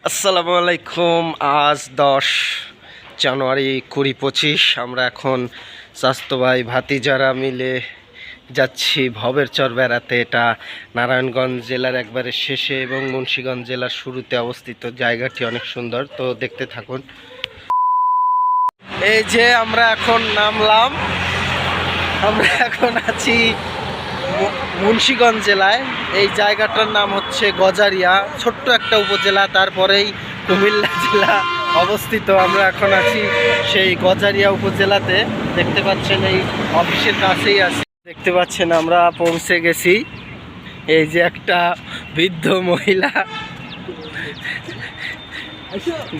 আসসালামু আলাইকুম। আজ 10 জানুয়ারি 2025। আমরা এখন স্বাস্থ্য ভাই ভাতিজারা মিলে যাচ্ছি ভবের চর বেড়াতে। এটা নারায়ণগঞ্জ জেলার একবারে শেষে এবং মুন্সিগঞ্জ জেলার শুরুতে অবস্থিত। জায়গাটি অনেক সুন্দর, তো দেখতে থাকুন। এই যে আমরা এখন নামলাম, আমরা এখন আছি মুন্সিগঞ্জ জেলায়। এই জায়গাটার নাম হচ্ছে গজারিয়া, ছোট্ট একটা উপজেলা, তারপরেই কুমিল্লা জেলা অবস্থিত। আমরা এখন আছি সেই গজারিয়া উপজেলাতে। দেখতে পাচ্ছেন এই অফিসের কাছেই আছি। দেখতে পাচ্ছেন আমরা পৌঁছে গেছি। এই যে একটা বৃদ্ধ মহিলা,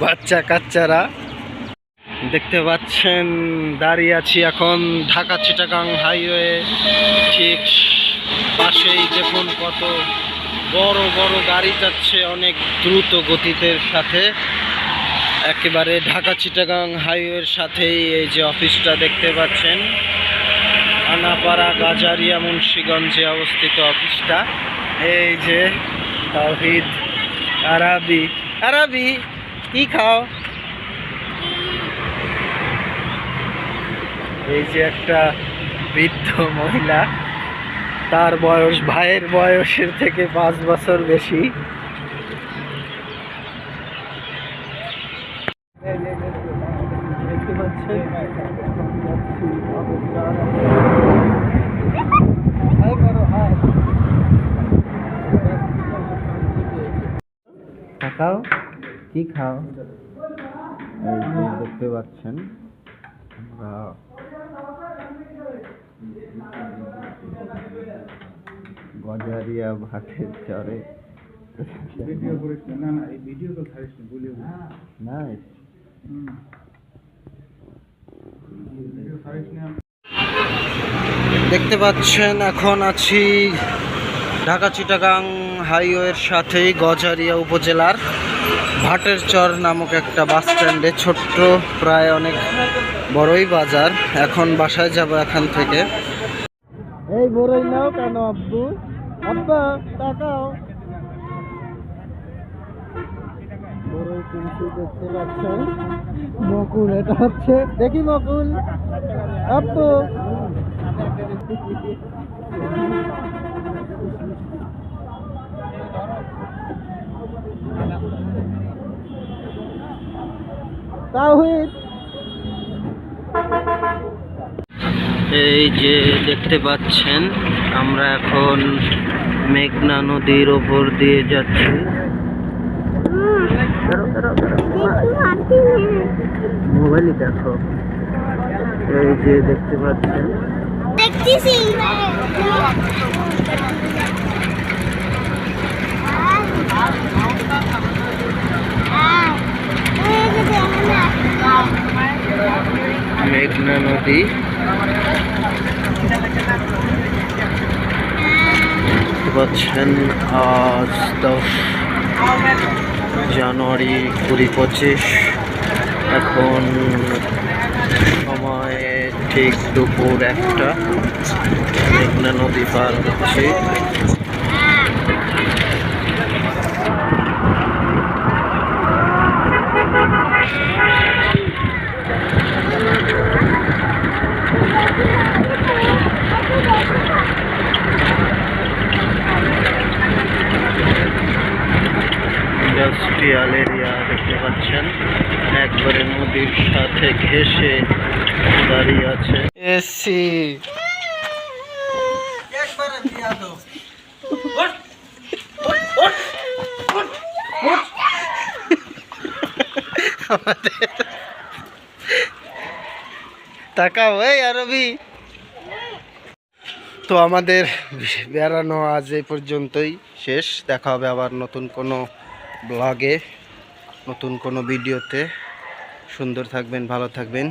বাচ্চা কাচ্চারা দেখতে পাচ্ছেন। দাঁড়িয়ে আছি এখন ঢাকা চিটাগাং হাইওয়ে ঠিক পাশেই। দেখুন কত বড় বড় গাড়ি যাচ্ছে অনেক দ্রুত গতিতে সাথে, একেবারে ঢাকা চিটাগাং হাইওয়ের সাথেই এই যে অফিসটা দেখতে পাচ্ছেন। আনাপাড়া গাজারিয়া মুন্সিগঞ্জে অবস্থিত অফিসটা। এই যে তাওহিদ আরাবি, আরাবি কি খাও? এই যে একটা বৃদ্ধ মহিলা, তার বয়স ভাইয়ের বয়সের থেকে 5 বছর বেশি। দেখতে পাচ্ছেন খাও, কি খাও? এই যে দেখতে পাচ্ছেন আমরা গজারিয়া ভাটের চরে। দেখতে পাচ্ছেন এখন আছি ঢাকা চিটাগাং হাইওয়ের সাথেই গজারিয়া উপজেলার ভাটের চর নামক একটা বাস স্ট্যান্ডে। ছোট্ট, প্রায় অনেক বড়ই বাজার। এখন বাসায় যাব এখান থেকে। এই বড়ই নাও কেন আব্বু? আব্বা তাকাও, বড়ই কিন্তু দেখতে পাচ্ছেন। মকুল, এটা হচ্ছে দেখি মকুল আব্বু। তাওহিদ, এই যে দেখতে পাচ্ছেন আমরা এখন মেঘনা নদীর ওপর দিয়ে যাচ্ছি। মোবাইলই দেখো। এই যে দেখতে পাচ্ছেন মেঘনা নদী। দেখতে পাচ্ছেন আজ 10 জানুয়ারি 2025। এখন সময় ঠিক দুপুর 1টা। মেঘনা নদী পার হচ্ছে। ইন্ডাস্ট্রিয়াল এরিয়া দেখতে পাচ্ছেন, একবারে নদীর সাথে ঘেঁষে দাঁড়িয়ে আছে। এসি তাকাও, এই আরবি। তো আমাদের বেড়ানো আজ এই পর্যন্তই শেষ। দেখা হবে আবার নতুন কোনো ব্লগে, নতুন কোনো ভিডিওতে। সুন্দর থাকবেন, ভালো থাকবেন।